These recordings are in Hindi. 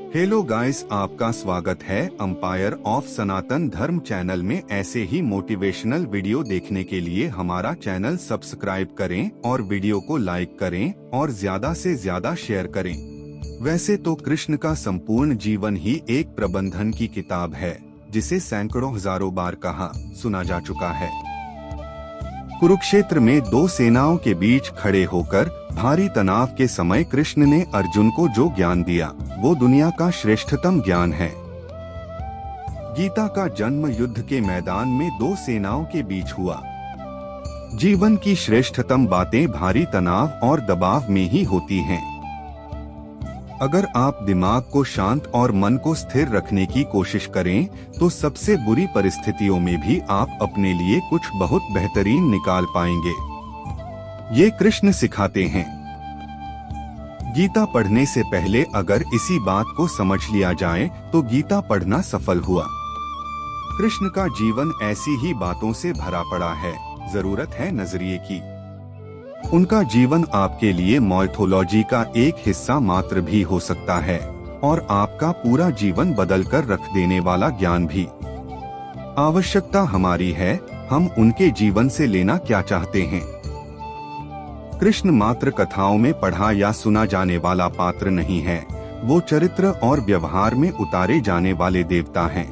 हेलो गाइस, आपका स्वागत है अंपायर ऑफ सनातन धर्म चैनल में। ऐसे ही मोटिवेशनल वीडियो देखने के लिए हमारा चैनल सब्सक्राइब करें और वीडियो को लाइक करें और ज्यादा से ज्यादा शेयर करें। वैसे तो कृष्ण का संपूर्ण जीवन ही एक प्रबंधन की किताब है, जिसे सैकड़ों हजारों बार कहा सुना जा चुका है। कुरुक्षेत्र में दो सेनाओं के बीच खड़े होकर भारी तनाव के समय कृष्ण ने अर्जुन को जो ज्ञान दिया वो दुनिया का श्रेष्ठतम ज्ञान है। गीता का जन्म युद्ध के मैदान में दो सेनाओं के बीच हुआ। जीवन की श्रेष्ठतम बातें भारी तनाव और दबाव में ही होती हैं। अगर आप दिमाग को शांत और मन को स्थिर रखने की कोशिश करें तो सबसे बुरी परिस्थितियों में भी आप अपने लिए कुछ बहुत बेहतरीन निकाल पाएंगे। ये कृष्ण सिखाते हैं। गीता पढ़ने से पहले अगर इसी बात को समझ लिया जाए तो गीता पढ़ना सफल हुआ। कृष्ण का जीवन ऐसी ही बातों से भरा पड़ा है, जरूरत है नजरिए की। उनका जीवन आपके लिए माइथोलॉजी का एक हिस्सा मात्र भी हो सकता है और आपका पूरा जीवन बदल कर रख देने वाला ज्ञान भी। आवश्यकता हमारी है, हम उनके जीवन से लेना क्या चाहते हैं। कृष्ण मात्र कथाओं में पढ़ा या सुना जाने वाला पात्र नहीं है, वो चरित्र और व्यवहार में उतारे जाने वाले देवता हैं।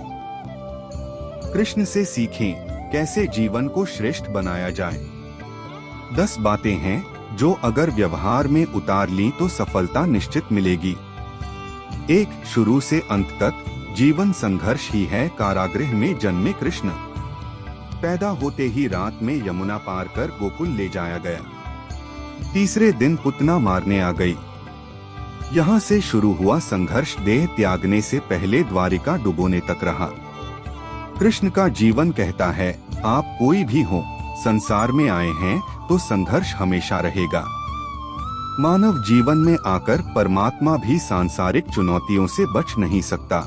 कृष्ण से सीखें कैसे जीवन को श्रेष्ठ बनाया जाए। 10 बातें हैं जो अगर व्यवहार में उतार ली तो सफलता निश्चित मिलेगी। 1. शुरू से अंत तक जीवन संघर्ष ही है। कारागृह में जन्मे कृष्ण, पैदा होते ही रात में यमुना पार कर गोकुल ले जाया गया। तीसरे दिन पुतना मारने आ गई। यहाँ से शुरू हुआ संघर्ष देह त्यागने से पहले द्वारिका डुबोने तक रहा। कृष्ण का जीवन कहता है, आप कोई भी हो, संसार में आए हैं तो संघर्ष हमेशा रहेगा। मानव जीवन में आकर परमात्मा भी सांसारिक चुनौतियों से बच नहीं सकता।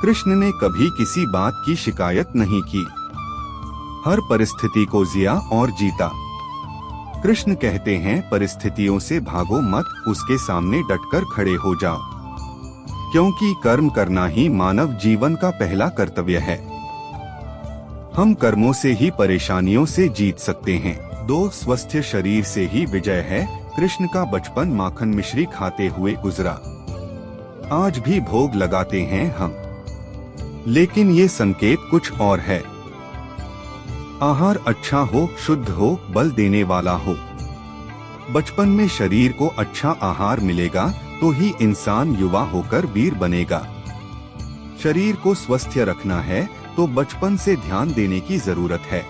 कृष्ण ने कभी किसी बात की शिकायत नहीं की, हर परिस्थिति को जिया और जीता। कृष्ण कहते हैं, परिस्थितियों से भागो मत, उसके सामने डटकर खड़े हो जाओ, क्योंकि कर्म करना ही मानव जीवन का पहला कर्तव्य है। हम कर्मों से ही परेशानियों से जीत सकते हैं। 2. स्वस्थ शरीर से ही विजय है। कृष्ण का बचपन माखन मिश्री खाते हुए गुजरा। आज भी भोग लगाते हैं हम, लेकिन ये संकेत कुछ और है। आहार अच्छा हो, शुद्ध हो, बल देने वाला हो। बचपन में शरीर को अच्छा आहार मिलेगा तो ही इंसान युवा होकर वीर बनेगा। शरीर को स्वस्थ रखना है तो बचपन से ध्यान देने की जरूरत है।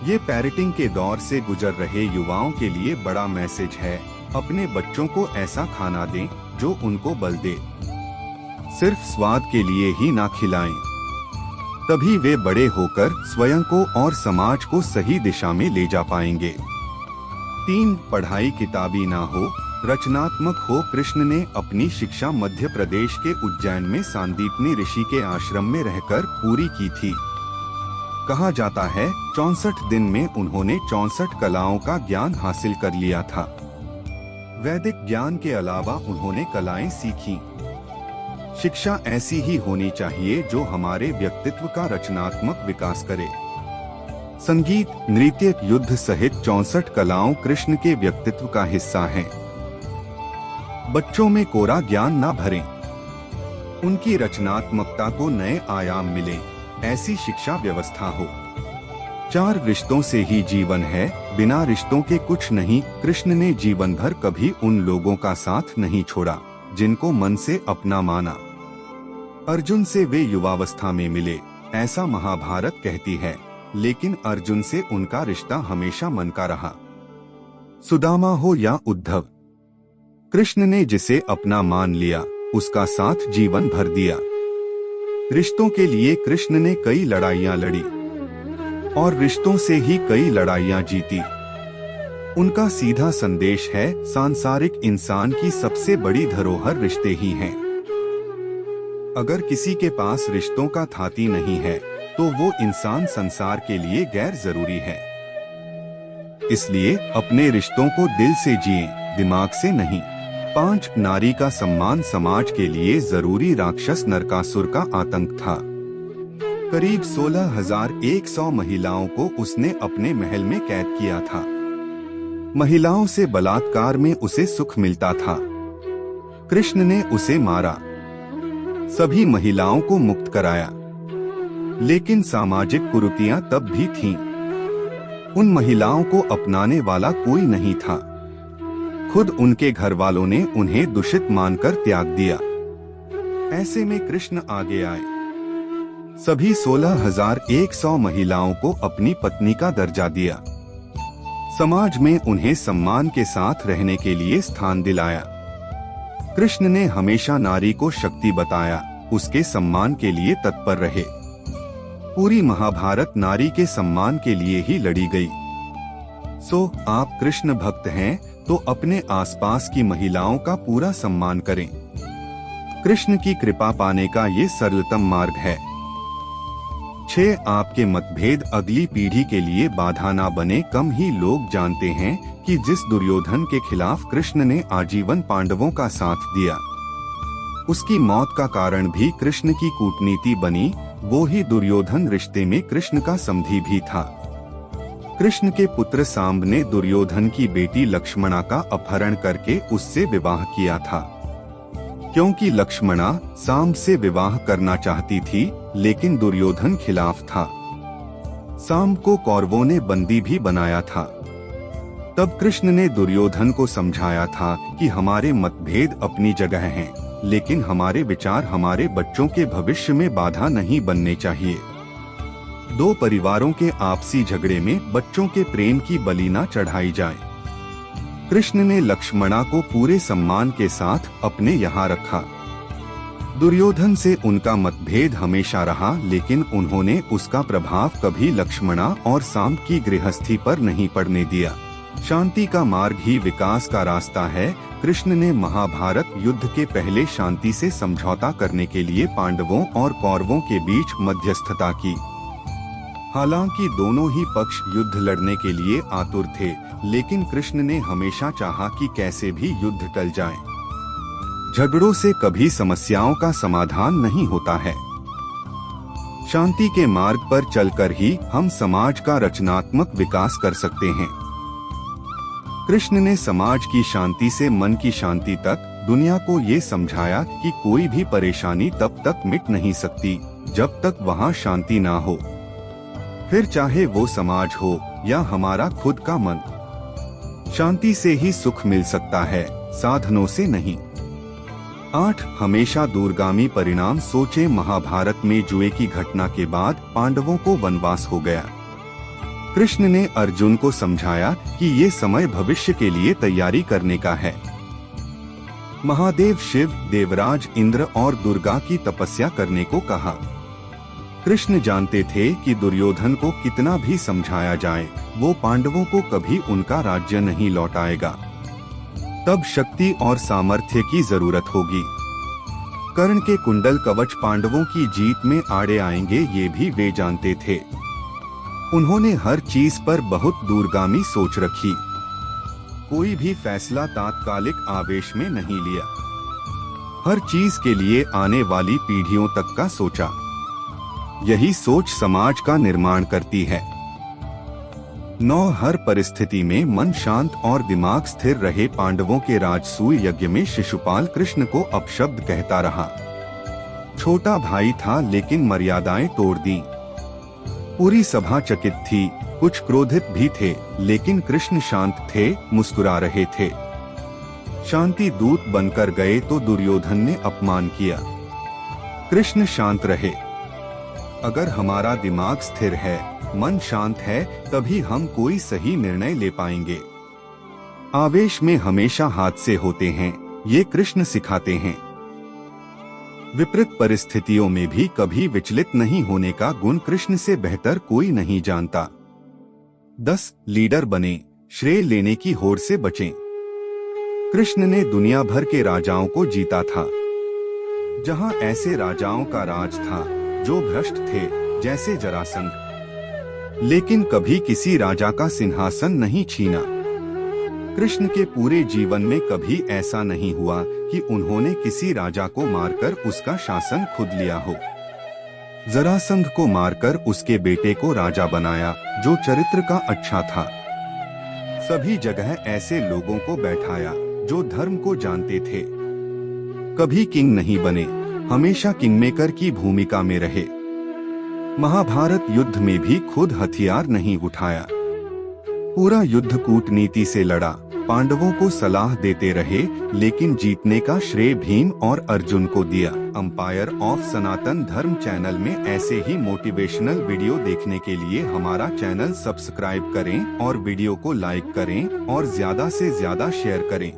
ये पेरेंटिंग के दौर से गुजर रहे युवाओं के लिए बड़ा मैसेज है। अपने बच्चों को ऐसा खाना दें जो उनको बल दे, सिर्फ स्वाद के लिए ही ना खिलाएं, तभी वे बड़े होकर स्वयं को और समाज को सही दिशा में ले जा पाएंगे। 3. पढ़ाई किताबी ना हो, रचनात्मक हो। कृष्ण ने अपनी शिक्षा मध्य प्रदेश के उज्जैन में सांदीपनी ऋषि के आश्रम में रहकर पूरी की थी। कहा जाता है 64 दिन में उन्होंने 64 कलाओं का ज्ञान हासिल कर लिया था। वैदिक ज्ञान के अलावा उन्होंने कलाएं सीखी। शिक्षा ऐसी ही होनी चाहिए जो हमारे व्यक्तित्व का रचनात्मक विकास करे। संगीत, नृत्य, युद्ध सहित 64 कलाओं कृष्ण के व्यक्तित्व का हिस्सा हैं। बच्चों में कोरा ज्ञान ना भरें, उनकी रचनात्मकता को नए आयाम मिले, ऐसी शिक्षा व्यवस्था हो। 4. रिश्तों से ही जीवन है, बिना रिश्तों के कुछ नहीं। कृष्ण ने जीवन भर कभी उन लोगों का साथ नहीं छोड़ा जिनको मन से अपना माना। अर्जुन से वे युवावस्था में मिले, ऐसा महाभारत कहती है, लेकिन अर्जुन से उनका रिश्ता हमेशा मन का रहा। सुदामा हो या उद्धव, कृष्ण ने जिसे अपना मान लिया उसका साथ जीवन भर दिया। रिश्तों के लिए कृष्ण ने कई लड़ाइयां लड़ी और रिश्तों से ही कई लड़ाइयां जीती। उनका सीधा संदेश है, सांसारिक इंसान की सबसे बड़ी धरोहर रिश्ते ही हैं। अगर किसी के पास रिश्तों का थाती नहीं है तो वो इंसान संसार के लिए गैर जरूरी है। इसलिए अपने रिश्तों को दिल से जिएं, दिमाग से नहीं। 5 नारी का सम्मान समाज के लिए जरूरी राक्षस नरकासुर का आतंक था। करीब 16,100 महिलाओं को उसने अपने महल में कैद किया था। महिलाओं से बलात्कार में उसे सुख मिलता था। कृष्ण ने उसे मारा, सभी महिलाओं को मुक्त कराया, लेकिन सामाजिक कुरीतियां तब भी थीं। उन महिलाओं को अपनाने वाला कोई नहीं था। खुद उनके घर वालों ने उन्हें दूषित मानकर त्याग दिया। ऐसे में कृष्ण आगे आए, सभी 16,100 महिलाओं को अपनी पत्नी का दर्जा दिया, समाज में उन्हें सम्मान के साथ रहने के लिए स्थान दिलाया। कृष्ण ने हमेशा नारी को शक्ति बताया, उसके सम्मान के लिए तत्पर रहे। पूरी महाभारत नारी के सम्मान के लिए ही लड़ी गई। आप कृष्ण भक्त हैं तो अपने आसपास की महिलाओं का पूरा सम्मान करें। कृष्ण की कृपा पाने का ये सरलतम मार्ग है। 6 आपके मतभेद अगली पीढ़ी के लिए बाधा ना बने। कम ही लोग जानते हैं कि जिस दुर्योधन के खिलाफ कृष्ण ने आजीवन पांडवों का साथ दिया, उसकी मौत का कारण भी कृष्ण की कूटनीति बनी। वो ही दुर्योधन रिश्ते में कृष्ण का समधी भी था। कृष्ण के पुत्र सांब ने दुर्योधन की बेटी लक्ष्मणा का अपहरण करके उससे विवाह किया था, क्योंकि लक्ष्मणा सांब से विवाह करना चाहती थी, लेकिन दुर्योधन खिलाफ था। सांब को कौरवों ने बंदी भी बनाया था। तब कृष्ण ने दुर्योधन को समझाया था कि हमारे मतभेद अपनी जगह हैं, लेकिन हमारे विचार हमारे बच्चों के भविष्य में बाधा नहीं बनने चाहिए। 2 परिवारों के आपसी झगड़े में बच्चों के प्रेम की बलि न चढ़ाई जाए। कृष्ण ने लक्ष्मणा को पूरे सम्मान के साथ अपने यहाँ रखा। दुर्योधन से उनका मतभेद हमेशा रहा, लेकिन उन्होंने उसका प्रभाव कभी लक्ष्मणा और सांब की गृहस्थी पर नहीं पड़ने दिया। शांति का मार्ग ही विकास का रास्ता है। कृष्ण ने महाभारत युद्ध के पहले शांति से समझौता करने के लिए पांडवों और कौरवों के बीच मध्यस्थता की। हालांकि दोनों ही पक्ष युद्ध लड़ने के लिए आतुर थे, लेकिन कृष्ण ने हमेशा चाहा कि कैसे भी युद्ध टल जाए। झगड़ों से कभी समस्याओं का समाधान नहीं होता है। शांति के मार्ग पर चलकर ही हम समाज का रचनात्मक विकास कर सकते हैं। कृष्ण ने समाज की शांति से मन की शांति तक दुनिया को ये समझाया कि कोई भी परेशानी तब तक मिट नहीं सकती जब तक वहाँ शांति ना हो, फिर चाहे वो समाज हो या हमारा खुद का मन। शांति से ही सुख मिल सकता है, साधनों से नहीं। 8 हमेशा दूरगामी परिणाम सोचे। महाभारत में जुए की घटना के बाद पांडवों को वनवास हो गया। कृष्ण ने अर्जुन को समझाया कि ये समय भविष्य के लिए तैयारी करने का है। महादेव शिव, देवराज इंद्र और दुर्गा की तपस्या करने को कहा। कृष्ण जानते थे कि दुर्योधन को कितना भी समझाया जाए, वो पांडवों को कभी उनका राज्य नहीं लौटाएगा। तब शक्ति और सामर्थ्य की जरूरत होगी। कर्ण के कुंडल कवच पांडवों की जीत में आड़े आएंगे, ये भी वे जानते थे। उन्होंने हर चीज पर बहुत दूरगामी सोच रखी। कोई भी फैसला तात्कालिक आवेश में नहीं लिया। हर चीज के लिए आने वाली पीढ़ियों तक का सोचा। यही सोच समाज का निर्माण करती है। 9 हर परिस्थिति में मन शांत और दिमाग स्थिर रहे। पांडवों के राजसूय यज्ञ में शिशुपाल कृष्ण को अपशब्द कहता रहा। छोटा भाई था, लेकिन मर्यादाएं तोड़ दी। पूरी सभा चकित थी, कुछ क्रोधित भी थे, लेकिन कृष्ण शांत थे, मुस्कुरा रहे थे। शांति दूत बनकर गए तो दुर्योधन ने अपमान किया। कृष्ण शांत रहे। अगर हमारा दिमाग स्थिर है, मन शांत है, तभी हम कोई सही निर्णय ले पाएंगे। आवेश में हमेशा हादसे होते हैं, ये कृष्ण सिखाते हैं। विपरीत परिस्थितियों में भी कभी विचलित नहीं होने का गुण कृष्ण से बेहतर कोई नहीं जानता। 10 लीडर बने, श्रेय लेने की होड़ से बचें। कृष्ण ने दुनिया भर के राजाओं को जीता था। जहां ऐसे राजाओं का राज था जो भ्रष्ट थे, जैसे जरासंध, लेकिन कभी किसी राजा का सिंहासन नहीं छीना। कृष्ण के पूरे जीवन में कभी ऐसा नहीं हुआ कि उन्होंने किसी राजा को मारकर उसका शासन खुद लिया हो। जरासंध को मारकर उसके बेटे को राजा बनाया, जो चरित्र का अच्छा था। सभी जगह ऐसे लोगों को बैठाया जो धर्म को जानते थे। कभी किंग नहीं बने, हमेशा किंगमेकर की भूमिका में रहे। महाभारत युद्ध में भी खुद हथियार नहीं उठाया, पूरा युद्ध कूटनीति से लड़ा। पांडवों को सलाह देते रहे, लेकिन जीतने का श्रेय भीम और अर्जुन को दिया। एम्पायर ऑफ सनातन धर्म चैनल में ऐसे ही मोटिवेशनल वीडियो देखने के लिए हमारा चैनल सब्सक्राइब करें और वीडियो को लाइक करें और ज्यादा से ज्यादा शेयर करें।